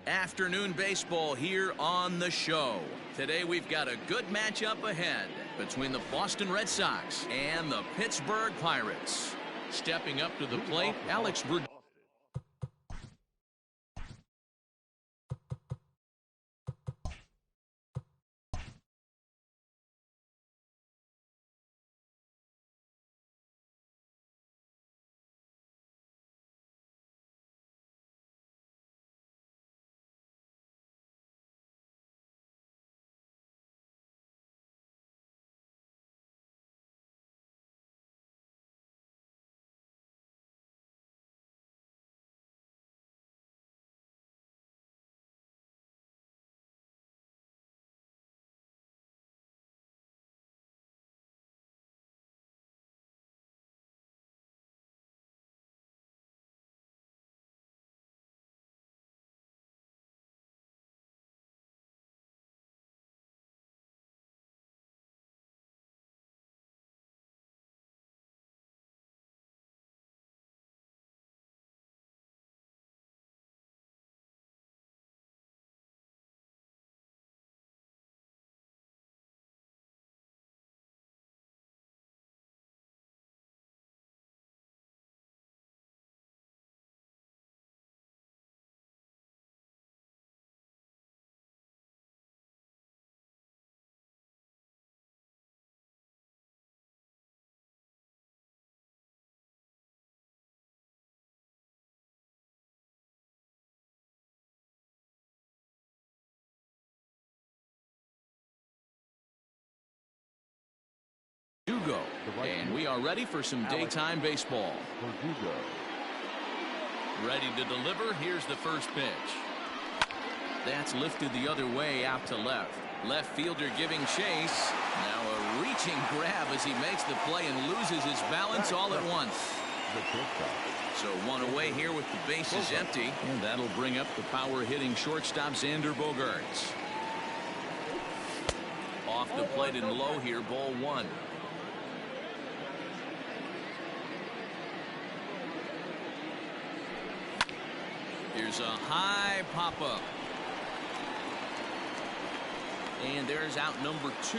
Afternoon baseball here on the show. Today we've got a good matchup ahead between the Boston Red Sox and the Pittsburgh Pirates. Stepping up to the plate, Alex Verdugo. And we are ready for some daytime baseball. Ready to deliver. Here's the first pitch. That's lifted the other way out to left. Left fielder giving chase. Now a reaching grab as he makes the play and loses his balance all at once. So one away here with the bases empty. And that'll bring up the power hitting shortstop Xander Bogaerts. Off the plate and low here, ball one. Here's a high pop-up. And there's out number 2.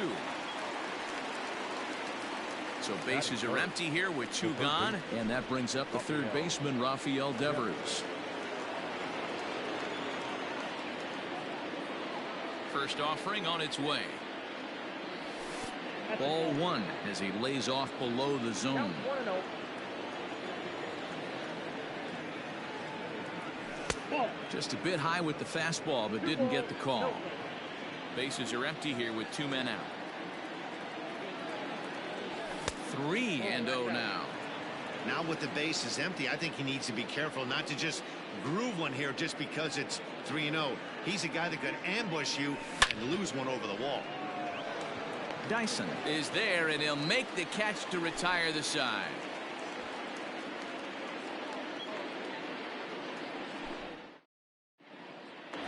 So bases are empty here with 2 gone. And that brings up the third baseman, Rafael Devers. First offering on its way. Ball 1 as he lays off below the zone. Just a bit high with the fastball, but didn't get the call. Bases are empty here with 2 men out. 3-0 now. Now with the bases empty, I think he needs to be careful not to just groove one here just because it's 3-0. He's a guy that could ambush you and lose one over the wall. Dyson is there, and he'll make the catch to retire the side.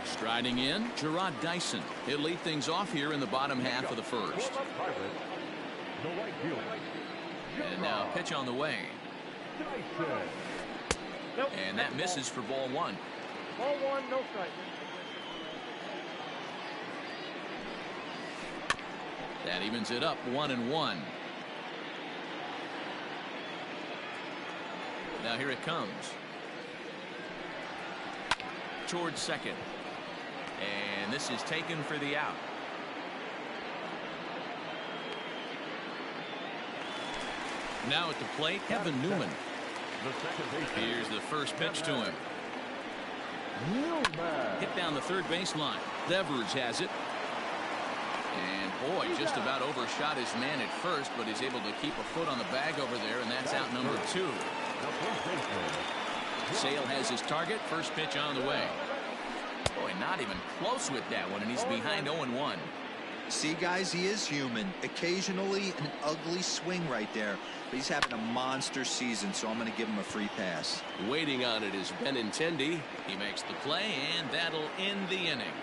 Striding in, Gerard Dyson. He'll lead things off here in the bottom half of the first. And now pitch on the way. And that misses for ball 1. Ball 1, no strike. That evens it up 1-1. Now here it comes. Towards second. And this is taken for the out. Now at the plate, Kevin Newman. Here's the first pitch to him. Hit down the third baseline. Devers has it. And boy, just about overshot his man at first, but he's able to keep a foot on the bag over there, and that's out number 2. Sale has his target. First pitch on the way. Boy, not even close with that one, and he's behind 0-1. See, guys, he is human. Occasionally an ugly swing right there, but he's having a monster season, so I'm going to give him a free pass. Waiting on it is Benintendi. He makes the play, and that'll end the inning.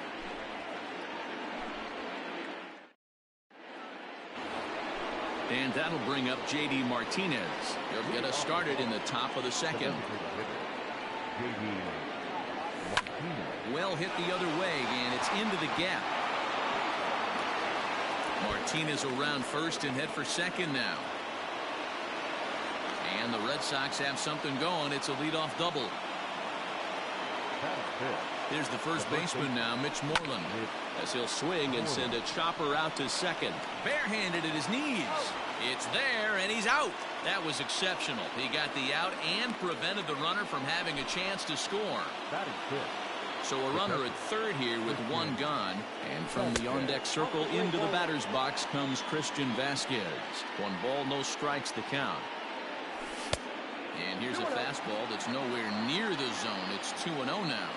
And that'll bring up J.D. Martinez. He'll get us started in the top of the second. Well hit the other way, and it's into the gap. Martinez will round first and head for second now. And the Red Sox have something going. It's a leadoff double. Here's the first baseman now, Mitch Moreland, as he'll swing and send a chopper out to second. Barehanded at his knees. It's there, and he's out. That was exceptional. He got the out and prevented the runner from having a chance to score. So a runner at third here with one gone. And from the on-deck circle into the batter's box comes Christian Vasquez. 1 ball, no strikes the count. And here's a fastball that's nowhere near the zone. It's 2-0 now.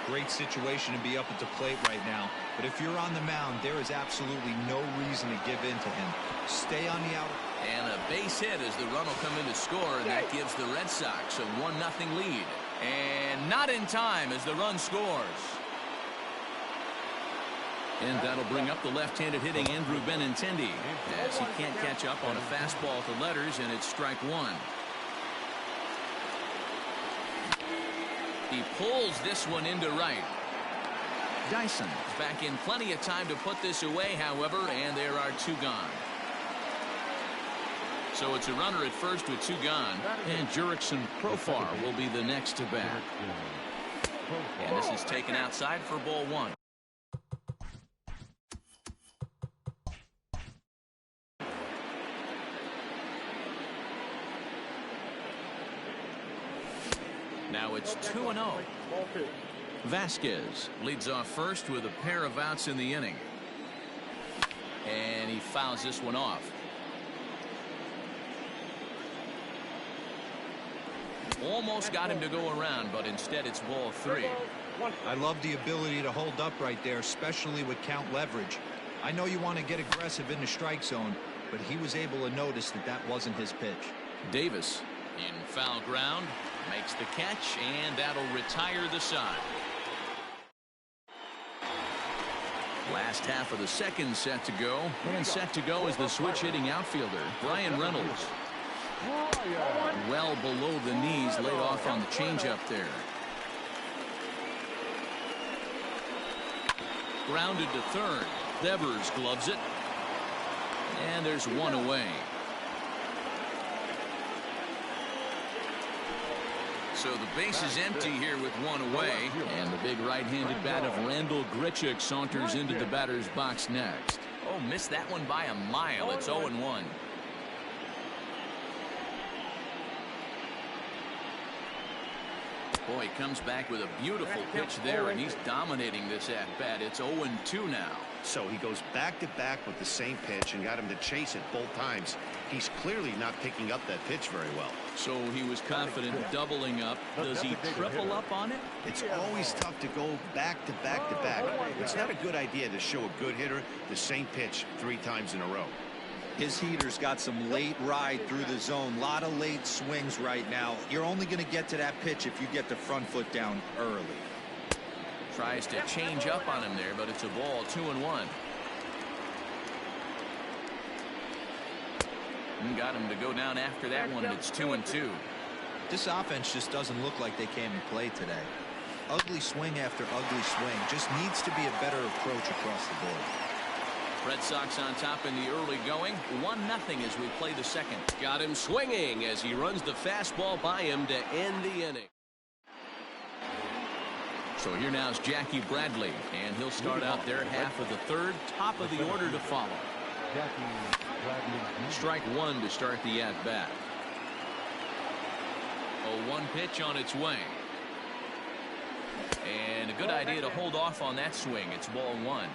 Great situation to be up at the plate right now. But if you're on the mound, there is absolutely no reason to give in to him. Stay on the out. And a base hit as the run will come in to score, and that gives the Red Sox a 1-0 lead. And not in time as the run scores. And that'll bring up the left-handed hitting Andrew Benintendi, as he can't catch up on a fastball to letters, and it's strike one. He pulls this one into right. Dyson back in plenty of time to put this away, however, and there are 2 gone. So it's a runner at first with 2 gone, and Jurickson Profar will be the next to bat. And this is taken outside for ball 1. Now it's 2-0. Vasquez leads off first with a pair of outs in the inning. And he fouls this one off. Almost got him to go around, but instead it's ball 3. I love the ability to hold up right there, especially with count leverage. I know you want to get aggressive in the strike zone, but he was able to notice that that wasn't his pitch. Davis in foul ground makes the catch, and that'll retire the side. Last half of the second set to go, and set to go is the switch hitting outfielder Brian Reynolds. Well below the knees, laid off on the changeup there. Grounded to third. Devers gloves it, and there's 1 away. So the base is empty here with 1 away, and the big right-handed bat of Randall Grichuk saunters into the batter's box next. Oh, missed that one by a mile. It's 0-1. Boy, he comes back with a beautiful pitch there, and he's dominating this at-bat. It's 0-2 now. So he goes back-to-back with the same pitch and got him to chase it both times. He's clearly not picking up that pitch very well. So he was confident doubling up. Does he triple up on it? It's always tough to go back-to-back-to-back. It's not a good idea to show a good hitter the same pitch 3 times in a row. His heater's got some late ride through the zone. A lot of late swings right now. You're only going to get to that pitch if you get the front foot down early. Tries to change up on him there, but it's a ball. 2-1. And got him to go down after that one. It's 2-2. This offense just doesn't look like they came and played today. Ugly swing after ugly swing. Just needs to be a better approach across the board. Red Sox on top in the early going. 1-0 as we play the second. Got him swinging as he runs the fastball by him to end the inning. So here now is Jackie Bradley, and he'll start out their half of the third. Top of the order to follow. Strike 1 to start the at-bat. 0-1 pitch on its way. And a good idea to hold off on that swing. It's ball 1.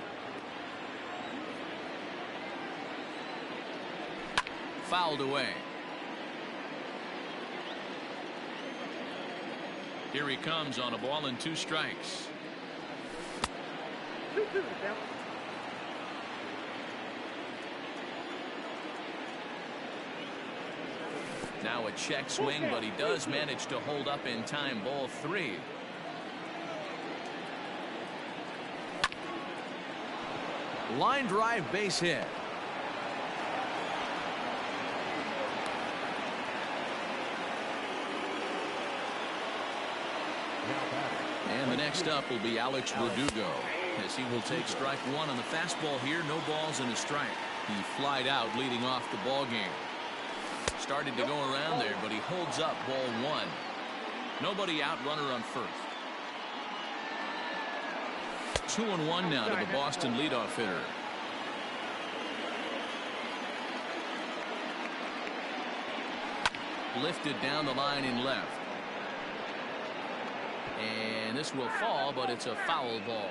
Fouled away. Here he comes on a ball and 2 strikes. Now a check swing, but he does manage to hold up in time. Ball 3. Line drive base hit. And the next Next up will be Alex Verdugo, as he will take strike one on the fastball here. No balls and a strike. He flied out leading off the ball game. Started to go around there, but he holds up ball one. Nobody out, runner on first. 2-1 now to the Boston leadoff hitter. Lifted down the line in left. And this will fall, but it's a foul ball.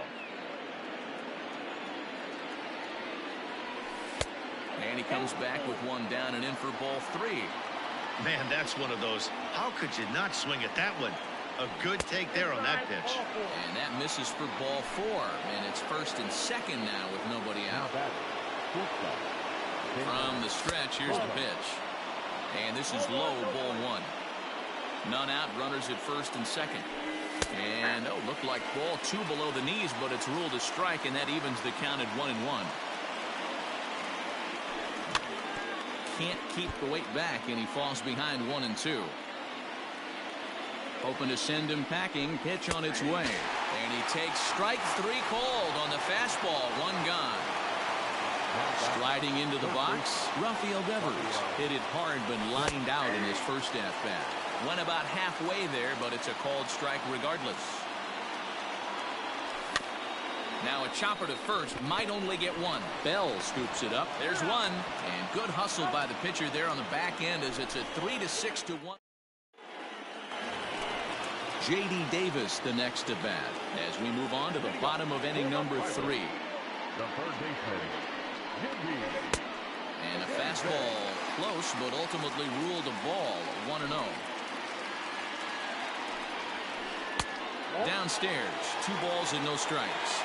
And he comes back with one down and in for ball three. Man, that's one of those. How could you not swing at that one? A good take there on that pitch. And that misses for ball four. And it's first and second now with nobody out. From the stretch, here's the pitch. And this is low, ball one. None out, runners at first and second. And looked like ball two below the knees, but it's ruled a strike, and that evens the count at 1-1. Can't keep the weight back, and he falls behind 1-2. Hoping to send him packing. Pitch on its way. And he takes strike three called on the fastball. One gone. Sliding into the box, Rafael Devers hit it hard but lined out in his first at-bat. Went about halfway there, but it's a called strike regardless. Now a chopper to first, might only get one. Bell scoops it up. There's one. And good hustle by the pitcher there on the back end as it's a 3-6-1. J.D. Davis the next to bat as we move on to the bottom of inning number 3. The third baseman, G50. And a fastball close, but ultimately ruled a ball. 1-0. Downstairs, 2 balls and no strikes.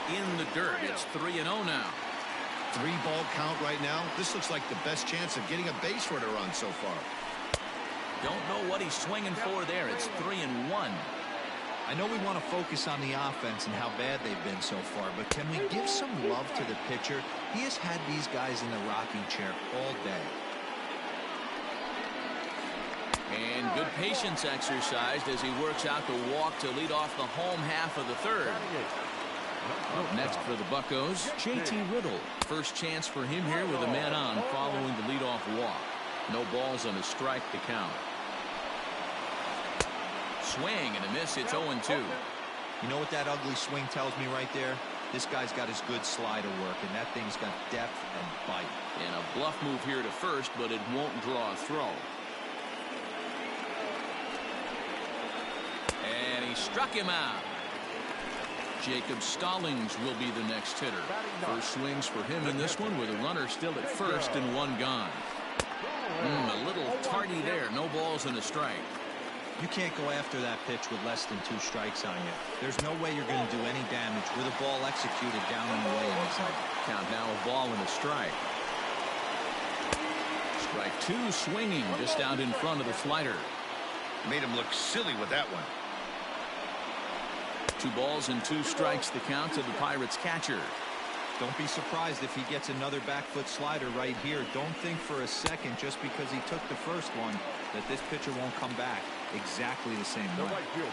In the dirt, it's 3-0 now. 3-ball count right now. This looks like the best chance of getting a base runner on so far. Don't know what he's swinging for there. It's 3-1. I know we want to focus on the offense and how bad they've been so far, but can we give some love to the pitcher? He has had these guys in the rocking chair all day. And good patience exercised as he works out the walk to lead off the home half of the third. Up next for the Buccos, J.T. Riddle. First chance for him here with a man on following the leadoff walk. No balls and a strike to count. Swing and a miss. It's 0-2. You know what that ugly swing tells me right there? This guy's got his good slider work, and that thing's got depth and bite. And a bluff move here to first, but it won't draw a throw. And he struck him out. Jacob Stallings will be the next hitter. First swings for him in this one with a runner still at first and one gone. A little tardy there. No balls and a strike. You can't go after that pitch with less than 2 strikes on you. There's no way you're going to do any damage with a ball executed down and away in the zone. Count now a ball and a strike. Strike 2 swinging just out in front of the slider. Made him look silly with that one. 2 balls and 2 strikes the count to the Pirates catcher. Don't be surprised if he gets another back foot slider right here. Don't think for a second just because he took the first one that this pitcher won't come back exactly the same way.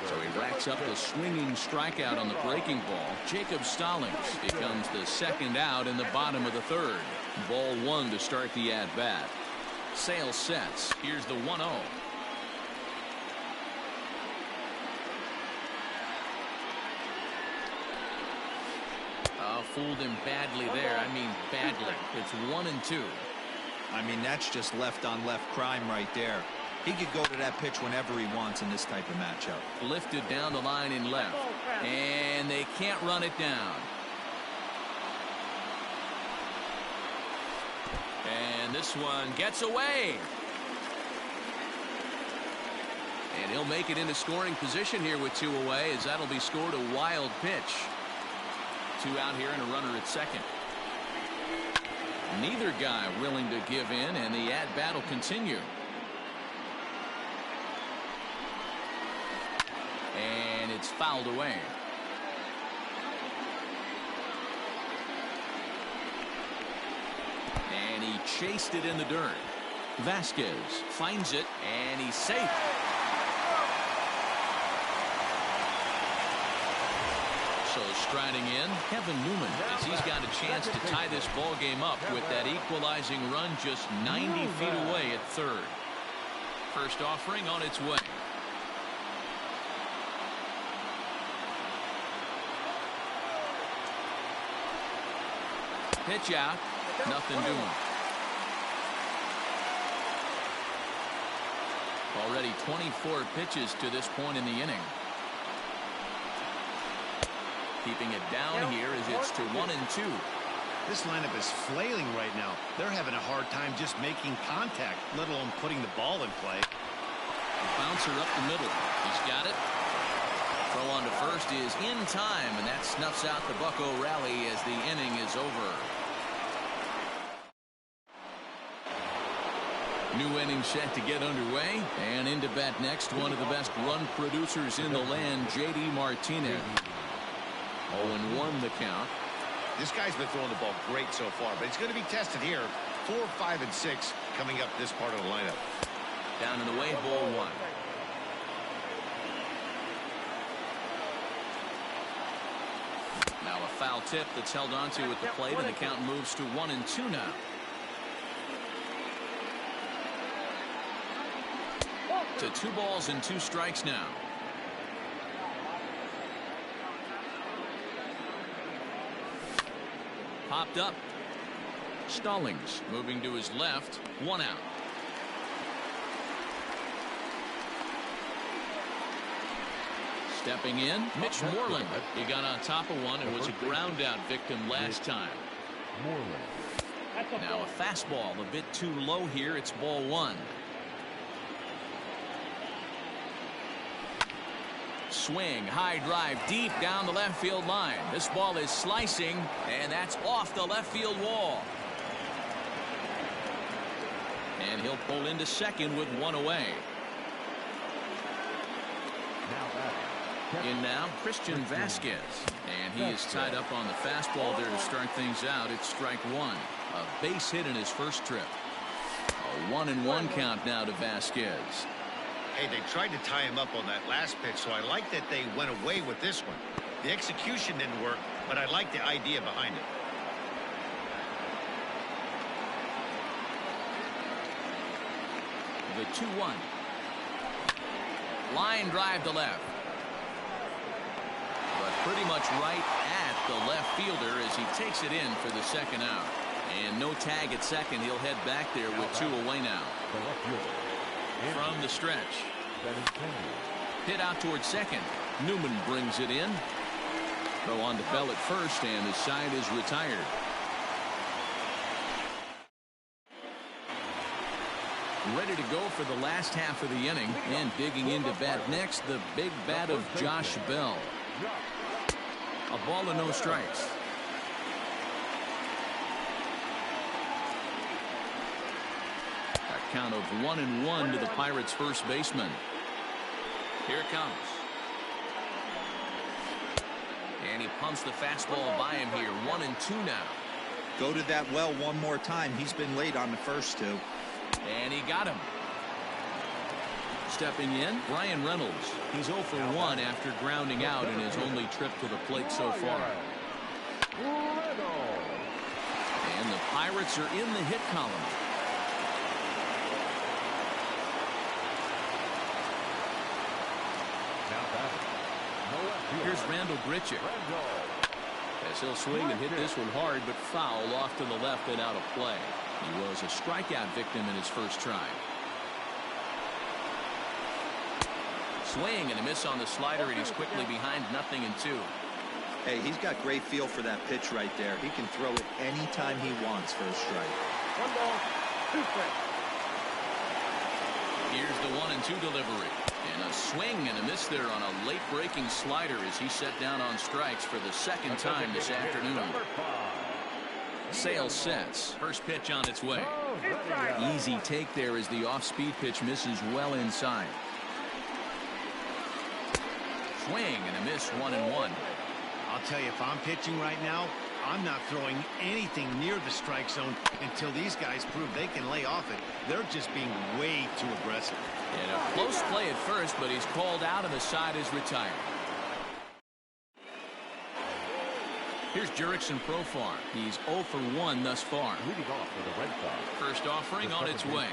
So he racks up a swinging strikeout on the breaking ball. Jacob Stallings becomes the second out in the bottom of the third. Ball 1 to start the at-bat. Sale sets. Here's the 1-0. Fooled him badly there. I mean badly. It's 1-2. I mean, that's just left on left crime right there. He could go to that pitch whenever he wants in this type of matchup. Lifted down the line in left. And they can't run it down. And this one gets away. And he'll make it into scoring position here with 2 away, as that'll be scored a wild pitch. 2 out here and a runner at second. Neither guy willing to give in, and the at-bat will continue. And it's fouled away. And he chased it in the dirt. Vasquez finds it, and he's safe. So striding in, Kevin Newman, as he's got a chance to tie this ball game up with that equalizing run just 90 feet away at third. First offering on its way. Pitch out, nothing doing. Already 24 pitches to this point in the inning. Keeping it down here as it's to 1-2. This lineup is flailing right now. They're having a hard time just making contact, let alone putting the ball in play. Bouncer up the middle. He's got it. Throw on to first is in time, and that snuffs out the Bucco rally as the inning is over. New inning set to get underway, and into bat next, one of the best run producers in the land, J.D. Martinez. 0-1 the count. This guy's been throwing the ball great so far, but it's going to be tested here. 4, 5, and 6 coming up this part of the lineup. Down in the way, ball one. Now a foul tip that's held onto at the plate, and the count moves to 1-2 now. To 2 balls and 2 strikes now. Popped up. Stallings moving to his left. 1 out. Stepping in, Mitch Moreland. He got on top of one and was a ground out victim last time. Now a fastball a bit too low here. It's ball 1. Swing, high drive, deep down the left field line. This ball is slicing, and that's off the left field wall. And he'll pull into second with 1 away. In now, Christian Vasquez. And he is tied up on the fastball there to start things out. It's strike 1. A base hit in his first trip. A 1-1 count now to Vasquez. Hey, they tried to tie him up on that last pitch, so I like that they went away with this one. The execution didn't work, but I like the idea behind it. The 2-1. Line drive to left. But pretty much right at the left fielder as he takes it in for the second out. And no tag at second. He'll head back there with 2 away now. From the stretch. Hit out towards second. Newman brings it in. Throw on to Bell at first, and the side is retired. Ready to go for the last half of the inning, and digging into bat next, the big bat of Josh Bell. A ball and no strikes. A count of 1-1 to the Pirates' first baseman. Here it comes. And he pumps the fastball by him here. 1-2 now. Go to that well one more time. He's been late on the first 2. And he got him. Stepping in, Ryan Reynolds. He's 0 for 1 after grounding out in his only trip to the plate so far. And the Pirates are in the hit column. Here's Randall Grichuk. As he'll swing and hit this one hard, but foul off to the left and out of play. He was a strikeout victim in his first try. Swing and a miss on the slider, and he's quickly behind 0-2. Hey, he's got great feel for that pitch right there. He can throw it anytime he wants for a strike. 1 ball, 2 strikes. Here's the 1-2 delivery. And a swing and a miss there on a late breaking slider as he set down on strikes for the second time this afternoon. Sale sets. First pitch on its way. Easy take there as the off-speed pitch misses well inside. Swing and a miss. 1-1. I'll tell you, if I'm pitching right now, I'm not throwing anything near the strike zone until these guys prove they can lay off it. They're just being way too aggressive. And a close play at first, but he's called out and the side is retired. Here's Jurickson Profar. He's 0 for 1 thus far. Leading off for the Red Sox. First offering on its way.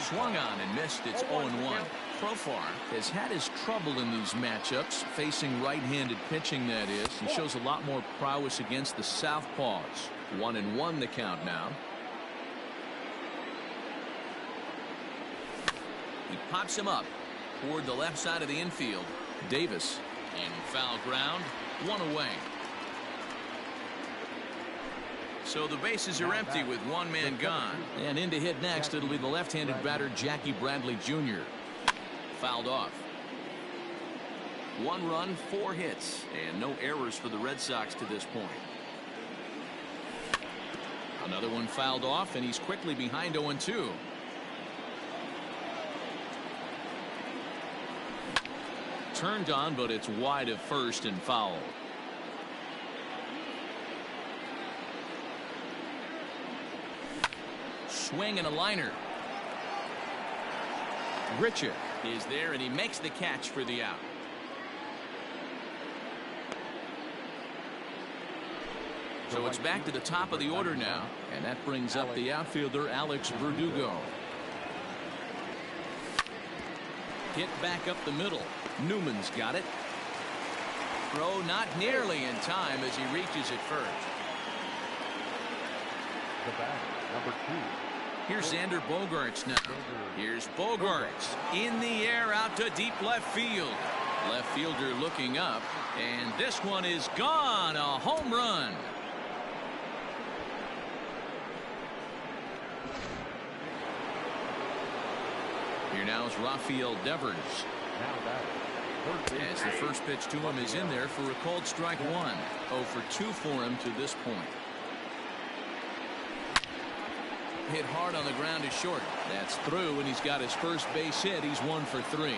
Swung on and missed. It's 0-1. Profar has had his trouble in these matchups, facing right-handed pitching, that is. He shows a lot more prowess against the southpaws. 1-1 the count now. He pops him up toward the left side of the infield. Davis in foul ground. 1 away. So the bases are empty with 1 man gone. And in to hit next, it'll be the left-handed batter Jackie Bradley Jr. Fouled off. 1 run, 4 hits, and no errors for the Red Sox to this point. Another one fouled off, and he's quickly behind 0-2. Turned on, but it's wide of first and foul. Swing and a liner. Grichuk is there, and he makes the catch for the out. So it's back to the top of the order now, and that brings up the outfielder Alex Verdugo. Hit back up the middle. Newman's got it. Throw not nearly in time as he reaches it first. The batter, number 2. Here's Xander Bogaerts now. Here's Bogaerts in the air out to deep left field. Left fielder looking up, and this one is gone. A home run. Here now is Rafael Devers. As the first pitch to him is in there for a called strike 1. 0 for 2 for him to this point. Hit hard on the ground is short. That's through, and he's got his first base hit. He's 1 for 3.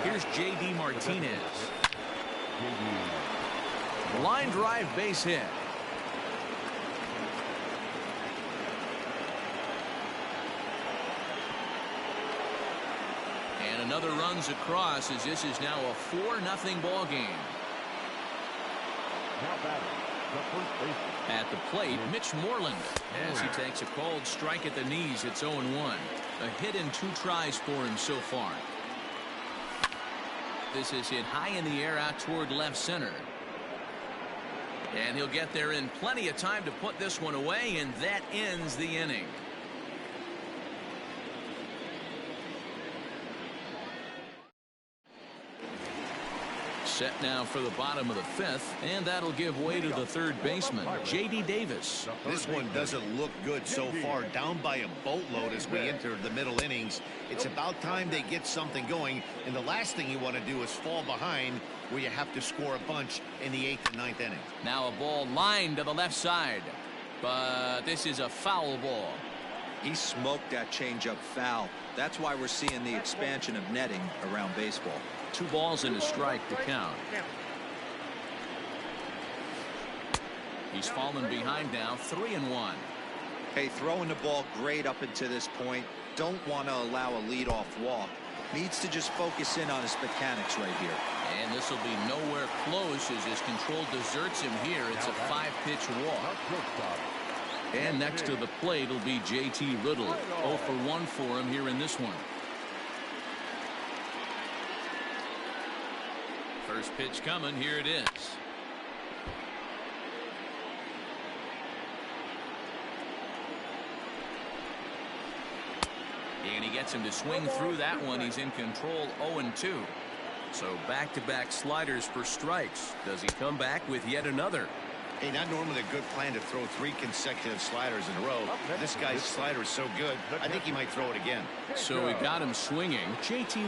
Here's J.D. Martinez. Line drive base hit. And another runs across as this is now a 4-0 ball game. At the plate, Mitch Moreland, as he takes a called strike at the knees. It's 0-1. A hit in 2 tries for him so far. This is hit high in the air out toward left center. And he'll get there in plenty of time to put this one away, and that ends the inning. Set now for the bottom of the 5th, and that'll give way to the third baseman, J.D. Davis. This one doesn't look good so far. Down by a boatload as we enter the middle innings. It's about time they get something going, and the last thing you want to do is fall behind where you have to score a bunch in the 8th and 9th inning. Now a ball lined to the left side, but this is a foul ball. He smoked that changeup foul. That's why we're seeing the expansion of netting around baseball. 2 balls and a strike to count. He's fallen behind now, 3-1. Hey, throwing the ball great up until this point. Don't want to allow a leadoff walk. Needs to just focus in on his mechanics right here. And this will be nowhere close as his control deserts him here. It's a 5-pitch walk. And next to the plate will be J.T. Riddle. 0 for 1 for him here in this one. First pitch coming. Here it is. And he gets him to swing through that one. He's in control. 0-2. So back-to-back sliders for strikes. Does he come back with yet another? Hey, not normally a good plan to throw 3 consecutive sliders in a row. This guy's slider is so good, I think he might throw it again. So we got him swinging. J.T.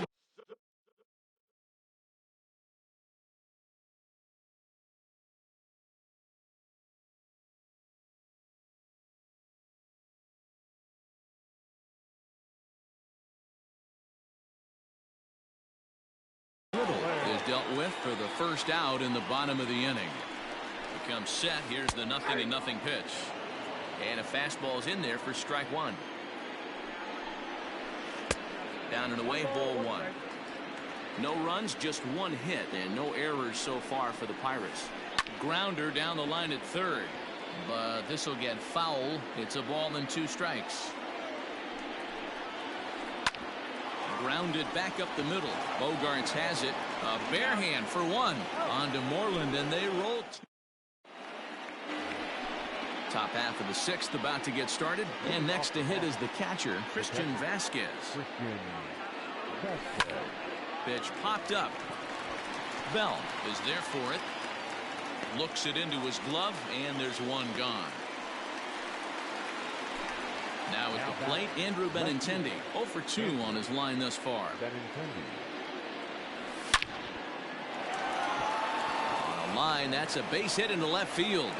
dealt with for the first out in the bottom of the inning. Becomes set. Here's the 0-0 pitch. And a fastball's in there for strike one. Down and away, ball one. No runs, just one hit, and no errors so far for the Pirates. Grounder down the line at third, but this will get foul. It's a ball and 2 strikes. Grounded back up the middle. Bogarts has it. A bare hand for one. On to Moreland, and they roll. Top half of the 6th about to get started, and next to hit is the catcher, Christian Vasquez. Pitch popped up. Bell is there for it. Looks it into his glove, and there's one gone. Now at the plate, Andrew Benintendi, 0 for 2 on his line thus far. On a line, that's a base hit into left field.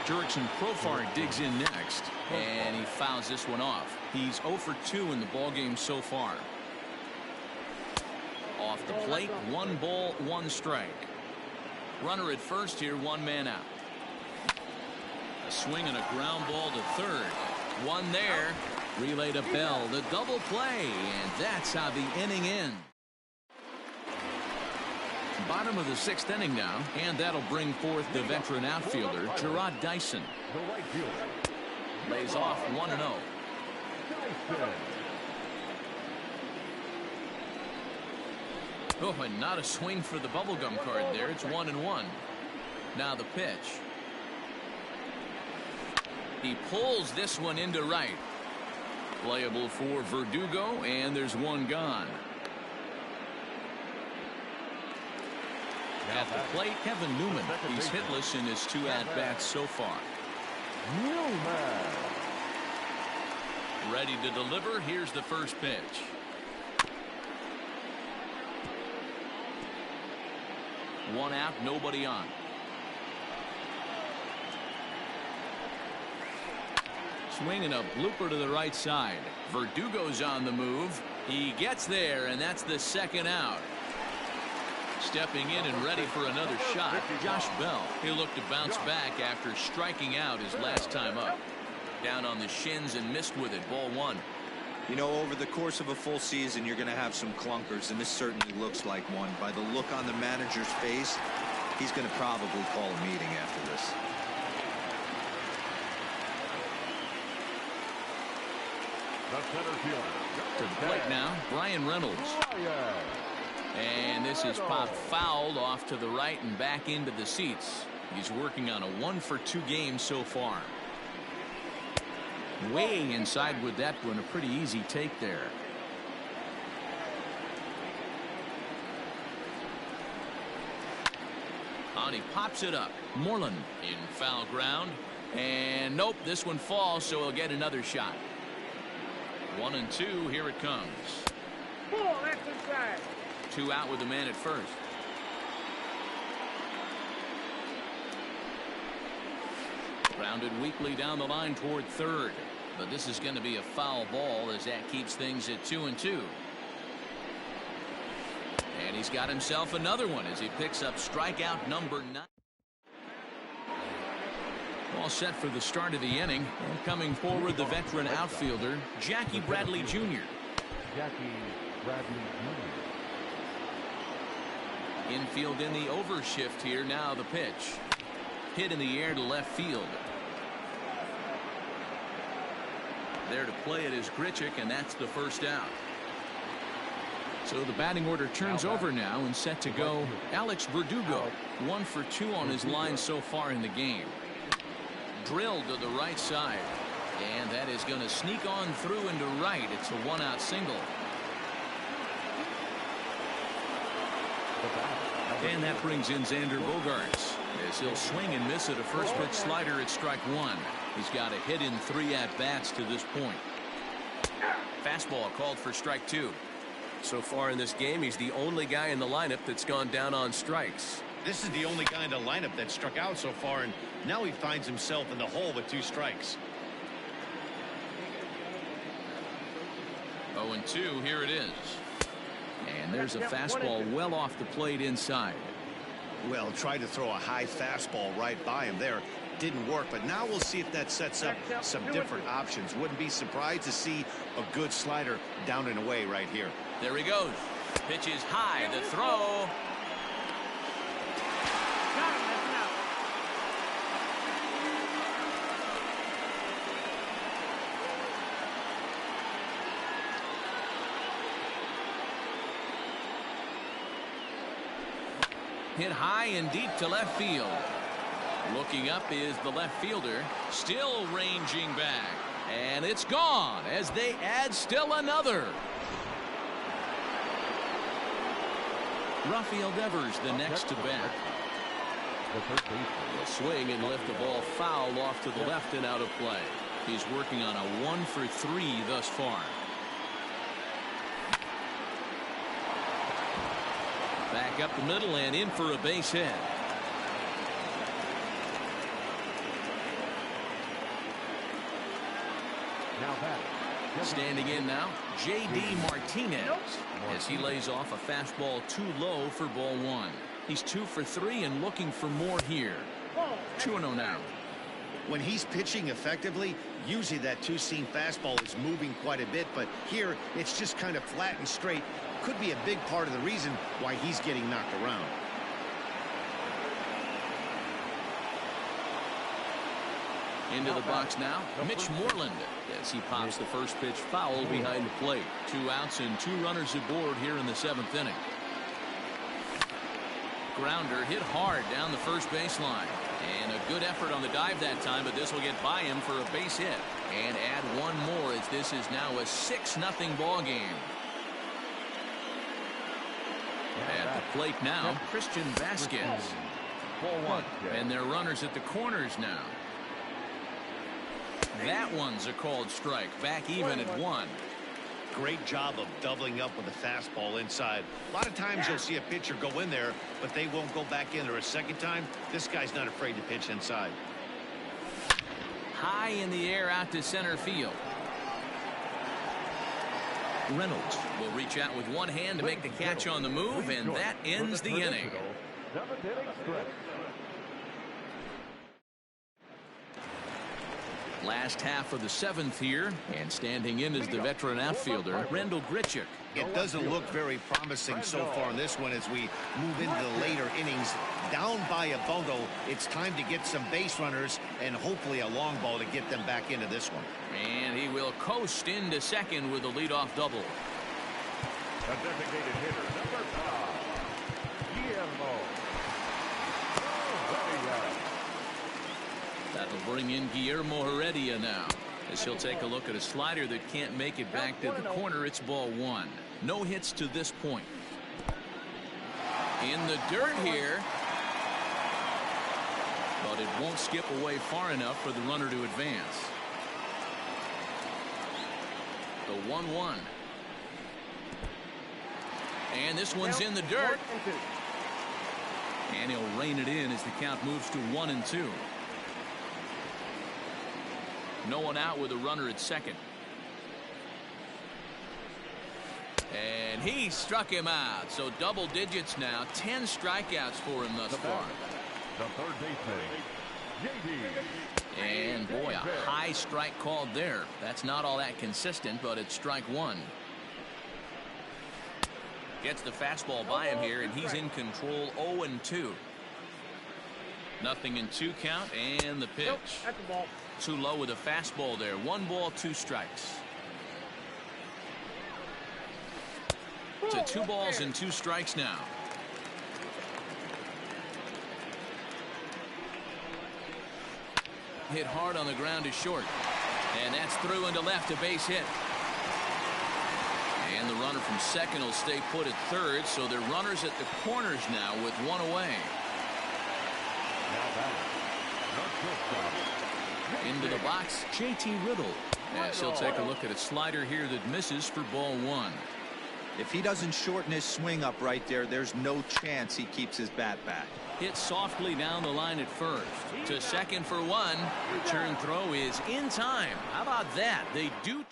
Jurickson Profar digs in next, and he fouls this one off. He's 0 for 2 in the ballgame so far. Off the plate, 1 ball, 1 strike. Runner at first here, 1 man out. A swing and a ground ball to third. One there. Relay to Bell, the double play, and that's how the inning ends. Bottom of the 6th inning now, and that'll bring forth the veteran outfielder, Gerard Dyson. Lays off 1-0. Oh, and not a swing for the bubblegum card there. It's 1-1. Now the pitch. He pulls this one into right. Playable for Verdugo, and there's one gone. At the plate, Kevin Newman. He's hitless in his 2 at-bats so far. Ready to deliver. Here's the first pitch. One out, nobody on. Swing and a blooper to the right side. Verdugo's on the move. He gets there, and that's the 2nd out. Stepping in and ready for another shot, Josh Bell. He'll look to bounce back after striking out his last time up. Down on the shins and missed with it. Ball 1. You know, over the course of a full season, you're going to have some clunkers, and this certainly looks like one. By the look on the manager's face, he's going to probably call a meeting after this. To the plate now, Brian Reynolds. And this is popped fouled off to the right and back into the seats. He's working on a 1 for 2 game so far. Way inside with that one. A pretty easy take there. And he pops it up. Moreland in foul ground. And nope, this one falls, so he'll get another shot. 1-2. Here it comes. 2 out with the man at first. Grounded weakly down the line toward third, but this is going to be a foul ball as that keeps things at 2-2. And he's got himself another one as he picks up strikeout number 9. All set for the start of the inning, and coming forward, the veteran outfielder Jackie Bradley Jr. Infield in the overshift here. Now the pitch. Hit in the air to left field. There to play it is Grichuk, and that's the first out. So the batting order turns over now and set to go. Alex Verdugo, 1 for 2 on his line so far in the game. Drilled to the right side, and that is going to sneak on through into right. It's a 1-out single. And that brings in Xander Bogaerts as he'll swing and miss at a first pitch slider at strike 1. He's got a hit in 3 at-bats to this point. Fastball called for strike 2. So far in this game, he's the only guy in the lineup that's gone down on strikes. This is the only guy in the lineup that struck out so far, and now he finds himself in the hole with 2 strikes. 0-2, here it is. And there's a fastball well off the plate inside. Well, tried to throw a high fastball right by him there. Didn't work, but now we'll see if that sets up some different options. Wouldn't be surprised to see a good slider down and away right here. There he goes. Pitch is high. The throw. Hit high and deep to left field. Looking up is the left fielder, still ranging back. And it's gone as they add still another. Rafael Devers the next to bat. A swing and lift the ball foul off to the left and out of play. He's working on a 1-for-3 thus far. Back up the middle and in for a base hit. Standing in now, J.D. Martinez as he lays off a fastball too low for ball one. He's 2 for 3 and looking for more here. 2-0 now. When he's pitching effectively, usually that two-seam fastball is moving quite a bit, but here it's just kind of flat and straight. Could be a big part of the reason why he's getting knocked around. Into the box now, Mitch Moreland as he pops the first pitch foul behind the plate. 2 outs and 2 runners aboard here in the 7th inning. Grounder hit hard down the first baseline. And a good effort on the dive that time, but this will get by him for a base hit. And add one more as this is now a 6-0 ball game. At the plate now, Christian Vasquez. Ball one. And they're runners at the corners now. That one's a called strike. Back even at 1. Great job of doubling up with a fastball inside. A lot of times you'll see a pitcher go in there, but they won't go back in there a second time. This guy's not afraid to pitch inside. High in the air out to center field. Reynolds will reach out with one hand to make the catch on the move, and that ends the inning. Last half of the 7th here, and standing in is the veteran outfielder, Randall Grichuk. It doesn't look very promising so far in this one as we move into the later innings. Down by a bundle, it's time to get some base runners and hopefully a long ball to get them back into this one. And he will coast into second with a leadoff double. A designated hitter, number 5, Guillermo. That'll bring in Guillermo Heredia now, as he'll take a look at a slider that can't make it back to the corner. It's ball 1. No hits to this point. In the dirt here, but it won't skip away far enough for the runner to advance. The 1-1. And this one's in the dirt. And he'll rein it in as the count moves to 1-2. No one out with a runner at second. And he struck him out. So double digits now. 10 strikeouts for him thus far. The third baseman, J.D. And boy, a high strike called there. That's not all that consistent, but it's strike 1. Gets the fastball by him here, and he's in control. 0-2. 0-2 count, and the pitch. Too low with a fastball there. 1 ball, 2 strikes. To 2 balls and 2 strikes now. Hit hard on the ground to short. And that's through into left, a base hit. And the runner from second will stay put at third, so they're runners at the corners now with 1 away. Into the box, J.T. Riddle. As he'll take a look at a slider here that misses for ball 1. If he doesn't shorten his swing up right there, there's no chance he keeps his bat back. Hit softly down the line at first. To second for 1. Return throw is in time. How about that? They do.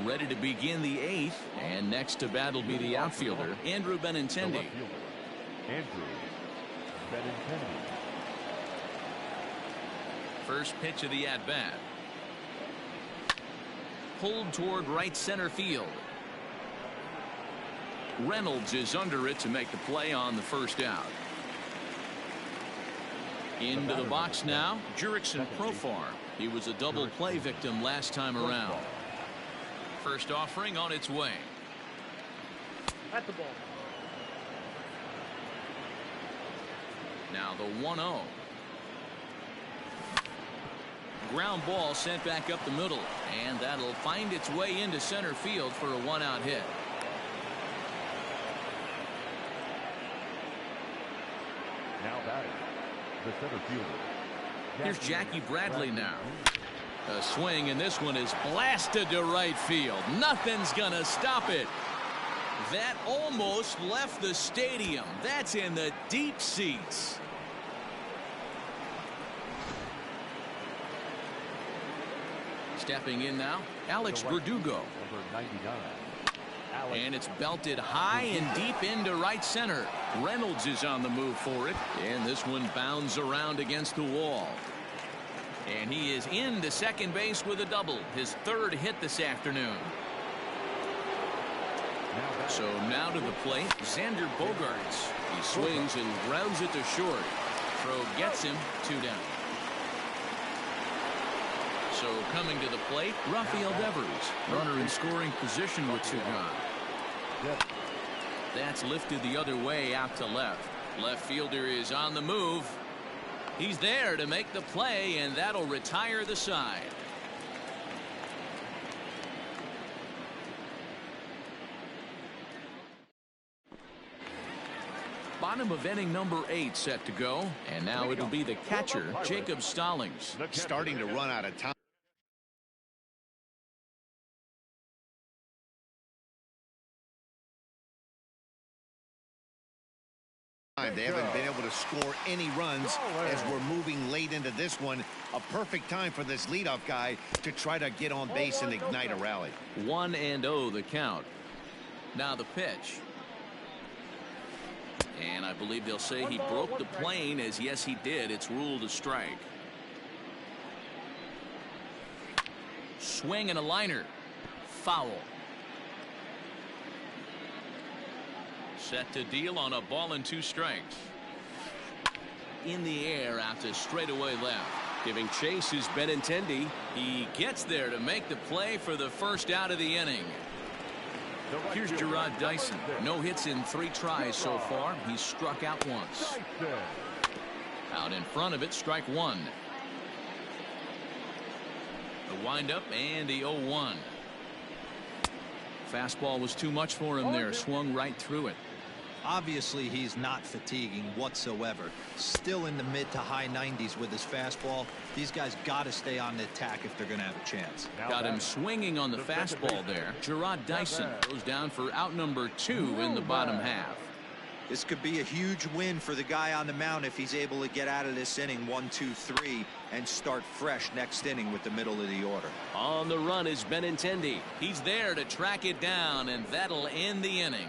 Ready to begin the 8th, and next to bat will be the outfielder, Andrew Benintendi. Andrew Benintendi. First pitch of the at-bat. Pulled toward right center field. Reynolds is under it to make the play on the first out. Into the box now, Jurickson Profar. He was a double play victim last time around. First offering on its way. At the ball. Now the 1-0. Ground ball sent back up the middle, and that'll find its way into center field for a 1-out hit. Now batting, the center fielder. Here's Jackie Bradley now. A swing, and this one is blasted to right field. Nothing's gonna stop it. That almost left the stadium. That's in the deep seats. Stepping in now, Alex Verdugo. Number 99. And it's belted high and deep into right center. Reynolds is on the move for it, and this one bounds around against the wall. And he is into second base with a double, his third hit this afternoon. So now to the plate, Xander Bogaerts. He swings and grounds it to short. Throw gets him, 2 down. So coming to the plate, Rafael Devers, runner in scoring position with 2 gone. That's lifted the other way out to left. Left fielder is on the move. He's there to make the play, and that'll retire the side. Bottom of inning number 8 set to go, and now it'll be the catcher, Jacob Stallings. Starting to run out of time. They haven't been able to score any runs as we're moving late into this one. A perfect time for this leadoff guy to try to get on base and ignite a rally. 1-0 the count. Now the pitch. And I believe they'll say he broke the plane, as yes he did. It's ruled a strike. Swing and a liner. Foul. Set to deal on a ball and 2 strikes. In the air out to straightaway left. Giving chase is Benintendi. He gets there to make the play for the first out of the inning. Here's Gerard Dyson. No hits in 3 tries so far. He's struck out once. Out in front of it, strike 1. The windup and the 0-1. Fastball was too much for him there. Swung right through it. Obviously, he's not fatiguing whatsoever. Still in the mid to high 90s with his fastball. These guys got to stay on the attack if they're going to have a chance. Got him swinging on the fastball there. Gerard Dyson goes down for out number 2 in the bottom half. This could be a huge win for the guy on the mound if he's able to get out of this inning 1, 2, 3 and start fresh next inning with the middle of the order. On the run is Benintendi. He's there to track it down, and that'll end the inning.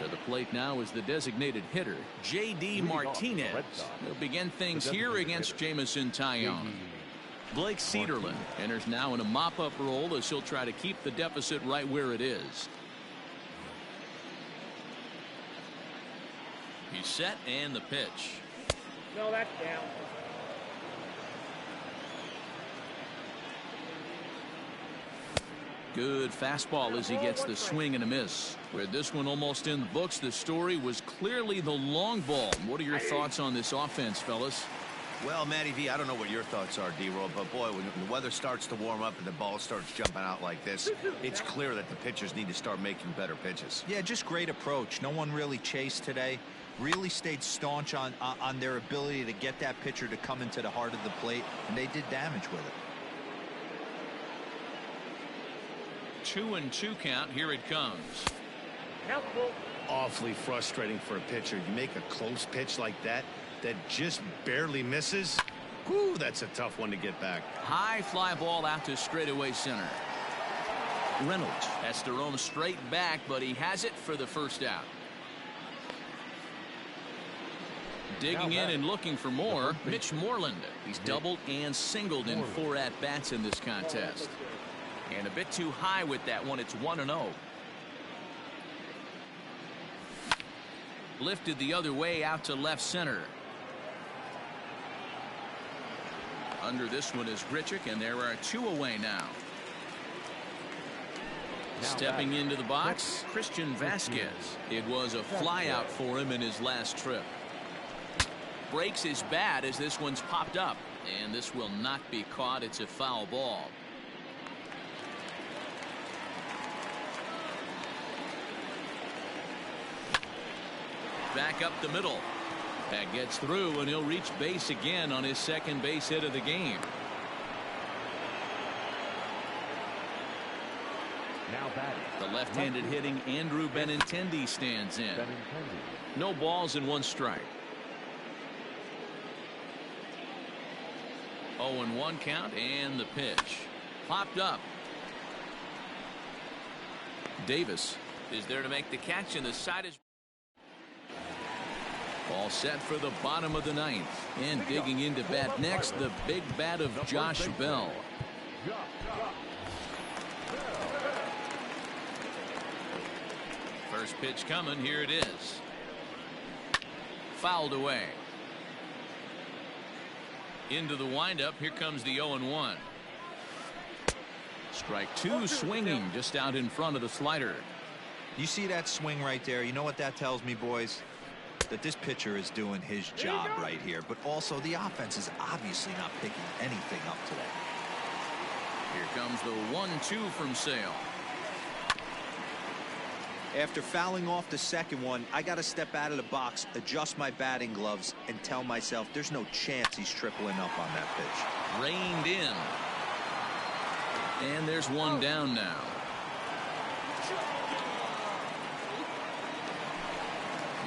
To the plate now is the designated hitter, J.D. Martinez. He'll begin things here against Jameson Taillon. Blake Cederlin enters now in a mop-up role as he'll try to keep the deficit right where it is. He's set, and the pitch. No, that's down. Good fastball as he gets the swing and a miss. With this one almost in the books, the story was clearly the long ball. What are your thoughts on this offense, fellas? Well, Matty V, I don't know what your thoughts are, D-Roll, but boy, when the weather starts to warm up and the ball starts jumping out like this, it's clear that the pitchers need to start making better pitches. Yeah, just great approach. No one really chased today. Really stayed staunch on their ability to get that pitcher to come into the heart of the plate, and they did damage with it. 2-2 count. Here it comes. Helpful. Awfully frustrating for a pitcher. You make a close pitch like that just barely misses. Whew, that's a tough one to get back. High fly ball out to straightaway center. Reynolds has to roam straight back, but he has it for the first out. Digging in and looking for more, Mitch Moreland. He's doubled and singled in 4 at-bats in this contest. And a bit too high with that one. It's 1-0. Lifted the other way out to left center. Under this one is Grichuk, and there are 2 away now. Stepping into the box, Christian Vasquez. It was a fly out for him in his last trip. Breaks his bat as this one's popped up, and this will not be caught. It's a foul ball. Back up the middle. That gets through, and he'll reach base again on his second base hit of the game. Now batting. The left-handed hitting Andrew Benintendi stands in. No balls and 1 strike. 0-1 count, and the pitch. Popped up. Davis is there to make the catch, and the side is all set for the bottom of the 9th. And digging into bat next, the big bat of Josh Bell. First pitch coming. Here it is. Fouled away. Into the windup. Here comes the 0-1. Strike 2 swinging just out in front of the slider. You see that swing right there? You know what that tells me, boys? That this pitcher is doing his job right here, but also the offense is obviously not picking anything up today. Here comes the 1-2 from Sale. After fouling off the second one, I got to step out of the box, adjust my batting gloves, and tell myself there's no chance he's tripling up on that pitch. Reined in. And there's 1 down now.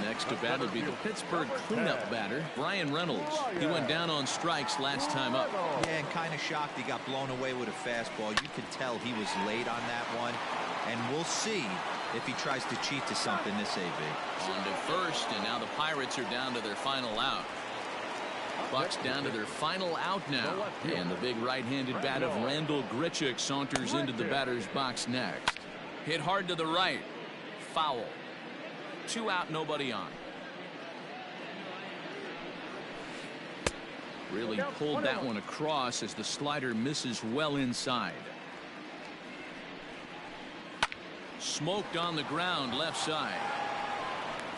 Next to bat will be the Pittsburgh cleanup batter, Brian Reynolds. He went down on strikes last time up. Yeah, and kind of shocked he got blown away with a fastball. You could tell he was late on that one. And we'll see if he tries to cheat to something this AB. On to first, and now the Pirates are down to their final out. Bucks down to their final out now. And the big right-handed bat of Randall Grichuk saunters into the batter's box next. Hit hard to the right. Foul. 2 out, nobody on. Really pulled that one across as the slider misses well inside. Smoked on the ground left side.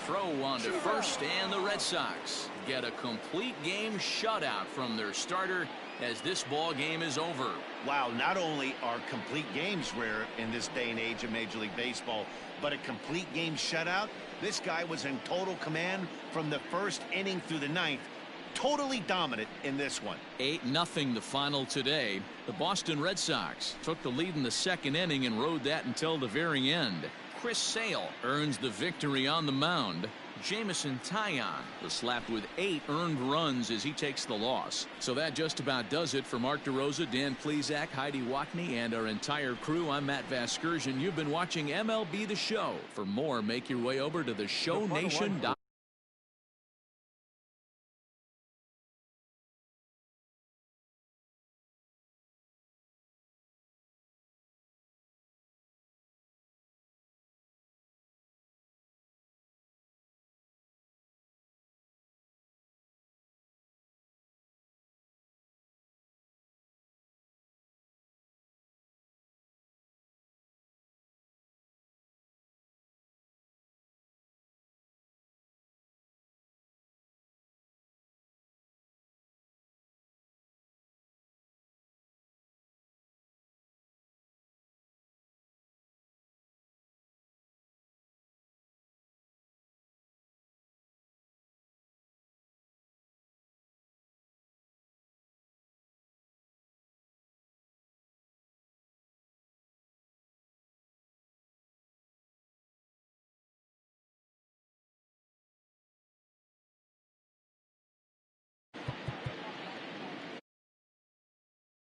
Throw on to first, and the Red Sox get a complete game shutout from their starter as this ball game is over. Wow, not only are complete games rare in this day and age of Major League Baseball, but a complete game shutout. This guy was in total command from the first inning through the 9th. Totally dominant in this one. 8-0 the final today. The Boston Red Sox took the lead in the second inning and rode that until the very end. Chris Sale earns the victory on the mound. Jamison Taillon was slapped with 8 earned runs as he takes the loss. So that just about does it for Mark DeRosa, Dan Plesac, Heidi Wackney, and our entire crew. I'm Matt Vasgersian. You've been watching MLB The Show. For more, make your way over to theshownation.com.